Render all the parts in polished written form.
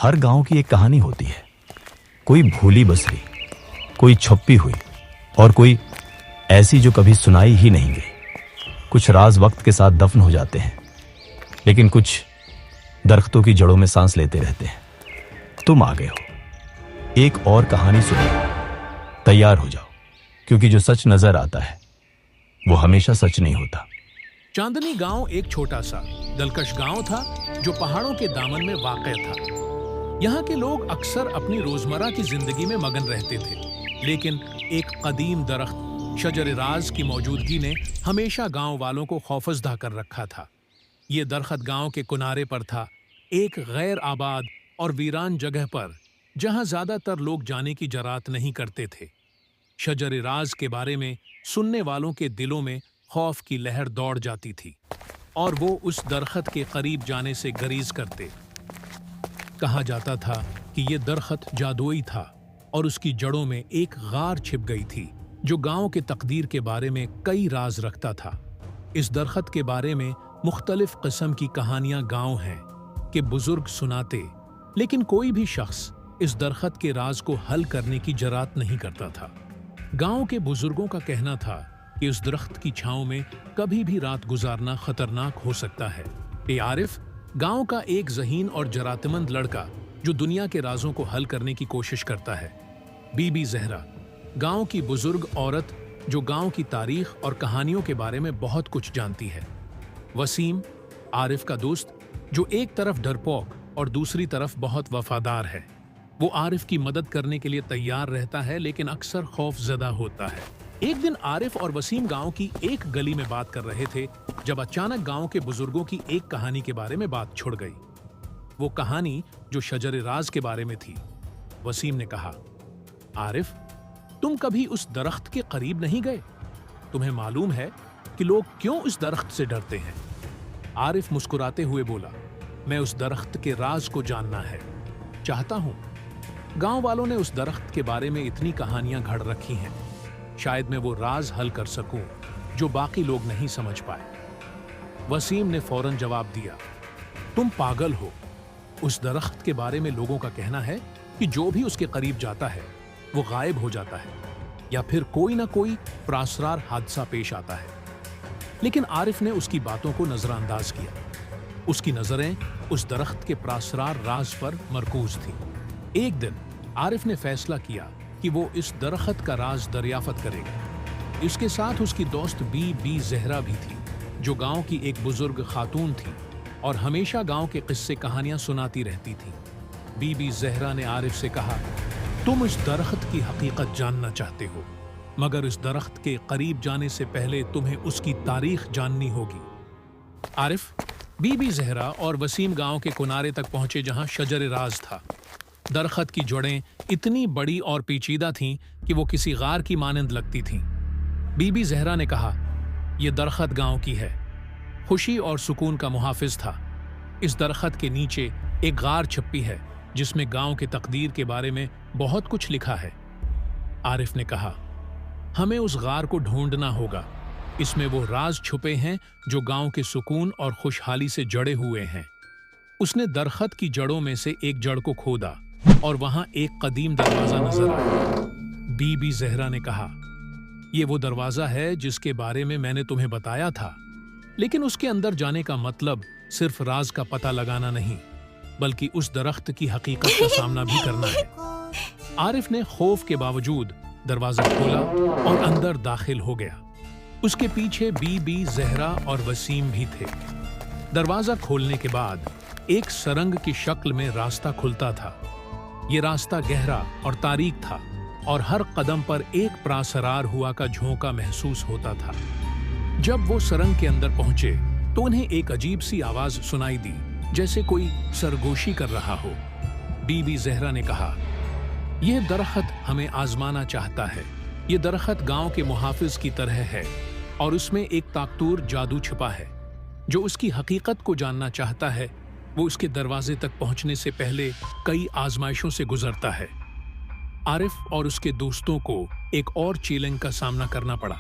हर गांव की एक कहानी होती है, कोई भूली बसरी, कोई छुपी हुई और कोई ऐसी जो कभी सुनाई ही नहीं गई। कुछ राज वक्त के साथ दफन हो जाते हैं, लेकिन कुछ दरख्तों की जड़ों में सांस लेते रहते हैं। तुम आ गए हो एक और कहानी सुनो। तैयार हो जाओ, क्योंकि जो सच नजर आता है वो हमेशा सच नहीं होता। चांदनी गांव एक छोटा सा दिलकश गांव था जो पहाड़ों के दामन में वाक़ था। यहाँ के लोग अक्सर अपनी रोजमर्रा की जिंदगी में मगन रहते थे, लेकिन एक कदीम दरख्त शजर-ए-राज की मौजूदगी ने हमेशा गांव वालों को खौफजदा कर रखा था। ये दरख्त गांव के किनारे पर था, एक गैर आबाद और वीरान जगह पर, जहां ज्यादातर लोग जाने की जरात नहीं करते थे। शजर-ए-राज के बारे में सुनने वालों के दिलों में खौफ की लहर दौड़ जाती थी और वो उस दरख्त के करीब जाने से गरीज करते। कहा जाता था कि ये दरख्त जादुई था और उसकी जड़ों में एक गार छिप गई थी जो गांव के तकदीर के बारे में कई राज रखता था। इस दरख्त के बारे में मुख्तलिफ किस्म की कहानियां गांव हैं कि बुजुर्ग सुनाते, लेकिन कोई भी शख्स इस दरख्त के राज को हल करने की जरात नहीं करता था। गांव के बुजुर्गों का कहना था कि उस दरख्त की छांव में कभी भी रात गुजारना खतरनाक हो सकता है। ए आरिफ, गांव का एक ज़हीन और जरातमंद लड़का जो दुनिया के राजों को हल करने की कोशिश करता है। बीबी ज़हरा, गांव की बुजुर्ग औरत जो गांव की तारीख और कहानियों के बारे में बहुत कुछ जानती है। वसीम, आरिफ का दोस्त, जो एक तरफ डरपोक और दूसरी तरफ बहुत वफादार है। वो आरिफ की मदद करने के लिए तैयार रहता है, लेकिन अक्सर खौफजदा होता है। एक दिन आरिफ और वसीम गांव की एक गली में बात कर रहे थे जब अचानक गांव के बुजुर्गों की एक कहानी के बारे में बात छुड़ गई। वो कहानी जो शजर-ए-राज के बारे में थी। वसीम ने कहा, आरिफ, तुम कभी उस दरख्त के करीब नहीं गए? तुम्हें मालूम है कि लोग क्यों इस दरख्त से डरते हैं? आरिफ मुस्कुराते हुए बोला, मैं उस दरख्त के राज को जानना है, चाहता हूं। गांव वालों ने उस दरख्त के बारे में इतनी कहानियां घड़ रखी हैं, शायद मैं वो राज हल कर सकूं जो बाकी लोग नहीं समझ पाए। वसीम ने फौरन जवाब दिया, तुम पागल हो। उस दरख्त के बारे में लोगों का कहना है कि जो भी उसके करीब जाता है वो गायब हो जाता है या फिर कोई ना कोई प्रासरार हादसा पेश आता है। लेकिन आरिफ ने उसकी बातों को नजरअंदाज किया। उसकी नजरें उस दरख्त के प्रासरार राज पर मरकूज थी। एक दिन आरिफ ने फैसला किया कि वो इस दरख्त का राज दरियाफत करेगा। इसके साथ उसकी दोस्त बीबी ज़हरा भी थी, जो गांव की एक बुजुर्ग खातून थी और हमेशा गांव के किस्से कहानियां सुनाती रहती थी। बीबी ज़हरा ने आरिफ से कहा, तुम इस दरख्त की हकीकत जानना चाहते हो, मगर इस दरख्त के करीब जाने से पहले तुम्हें उसकी तारीख जाननी होगी। आरिफ, बीबी ज़हरा और वसीम गांव के किनारे तक पहुंचे जहां शजर-ए-राज था। दरख्त की जड़ें इतनी बड़ी और पेचीदा थीं कि वो किसी गार की मानंद लगती थीं। बीबी ज़हरा ने कहा, यह दरख्त गांव की है, खुशी और सुकून का मुहाफिज था। इस दरख्त के नीचे एक गार छुपी है जिसमें गांव के तकदीर के बारे में बहुत कुछ लिखा है। आरिफ ने कहा, हमें उस गार को ढूंढना होगा। इसमें वो राज छुपे हैं जो गांव के सुकून और खुशहाली से जड़े हुए हैं। उसने दरख्त की जड़ों में से एक जड़ को खोदा और वहां एक कदीम दरवाजा नजर आया। बीबी ज़हरा ने कहा, यह वो दरवाजा है जिसके बारे में मैंने तुम्हें बताया था, लेकिन उसके अंदर जाने का मतलब सिर्फ राज का पता लगाना नहीं, बल्कि उस दरख्त की हकीकत का सामना भी करना है। आरिफ ने खौफ के बावजूद दरवाजा खोला और अंदर दाखिल हो गया। उसके पीछे बीबी ज़हरा और वसीम भी थे। दरवाजा खोलने के बाद एक सरंग की शक्ल में रास्ता खुलता था। ये रास्ता गहरा और तारीक था और हर कदम पर एक प्रासरार हुआ का झोंका महसूस होता था। जब वो सरंग के अंदर पहुंचे तो उन्हें एक अजीब सी आवाज सुनाई दी, जैसे कोई सरगोशी कर रहा हो। बीबी ज़हरा ने कहा, यह दरख्त हमें आजमाना चाहता है। ये दरख्त गांव के मुहाफिज की तरह है और उसमें एक ताकतूर जादू छुपा है। जो उसकी हकीकत को जानना चाहता है वो उसके दरवाजे तक पहुंचने से पहले कई आजमाइशों से गुजरता है। आरिफ और उसके दोस्तों को एक और चैलेंज का सामना करना पड़ा।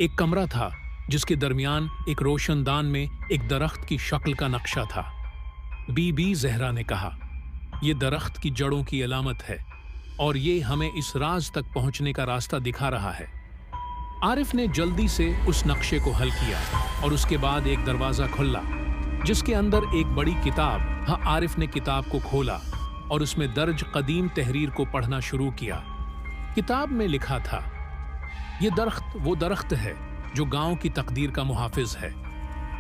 एक कमरा था जिसके दरमियान एक रोशनदान में एक दरख्त की शक्ल का नक्शा था। बीबी ज़हरा ने कहा, ये दरख्त की जड़ों की अलामत है और ये हमें इस राज तक पहुंचने का रास्ता दिखा रहा है। आरिफ ने जल्दी से उस नक्शे को हल किया और उसके बाद एक दरवाजा खुला जिसके अंदर एक बड़ी किताब। हाँ, आरिफ ने किताब को खोला और उसमें दर्ज कदीम तहरीर को पढ़ना शुरू किया। किताब में लिखा था, ये दरख्त वो दरख्त है जो गांव की तकदीर का मुहाफिज है।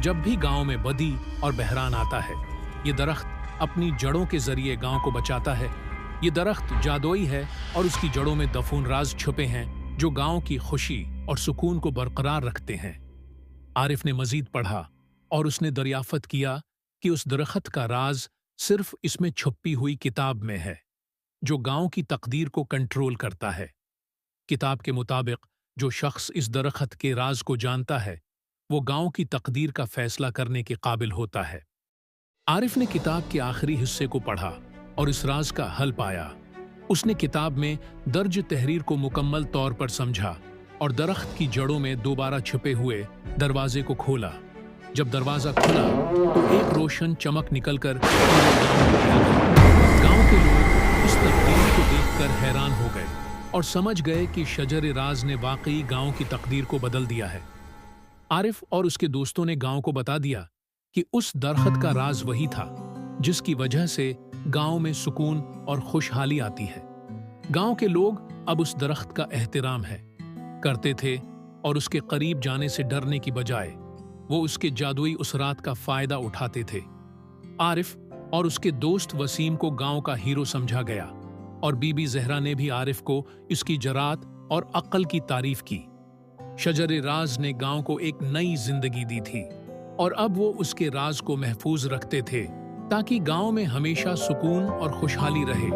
जब भी गांव में बदी और बहरान आता है, ये दरख्त अपनी जड़ों के जरिए गांव को बचाता है। ये दरख्त जादुई है और उसकी जड़ों में दफून राज छुपे हैं जो गांव की खुशी और सुकून को बरकरार रखते हैं। आरिफ ने मजीद पढ़ा और उसने दरियाफत किया कि उस दरख्त का राज सिर्फ इसमें छुपी हुई किताब में है जो गांव की तकदीर को कंट्रोल करता है। किताब के मुताबिक जो शख्स इस दरख्त के राज को जानता है वो गांव की तकदीर का फैसला करने के काबिल होता है। आरिफ ने किताब के आखिरी हिस्से को पढ़ा और इस राज का हल पाया। उसने किताब में दर्ज तहरीर को मुकम्मल तौर पर समझा और दरख्त की जड़ों में दोबारा छुपे हुए दरवाजे को खोला। जब दरवाजा खुला तो एक रोशन चमक निकलकर गांव के लोग इस तब्दीली को देखकर हैरान हो गए और समझ गए कि शजर राज ने वाकई गांव की तकदीर को बदल दिया है। आरिफ और उसके दोस्तों ने गांव को बता दिया कि उस दरख्त का राज वही था जिसकी वजह से गांव में सुकून और खुशहाली आती है। गांव के लोग अब उस दरख्त का एहतराम करते थे और उसके करीब जाने से डरने की बजाय वो उसके जादुई उसरात का फायदा उठाते थे। आरिफ और उसके दोस्त वसीम को गांव का हीरो समझा गया और बीबी जहरा ने भी आरिफ को इसकी जरात और अक्ल की तारीफ की। शजर राज ने गांव को एक नई जिंदगी दी थी और अब वो उसके राज को महफूज रखते थे ताकि गांव में हमेशा सुकून और खुशहाली रहे।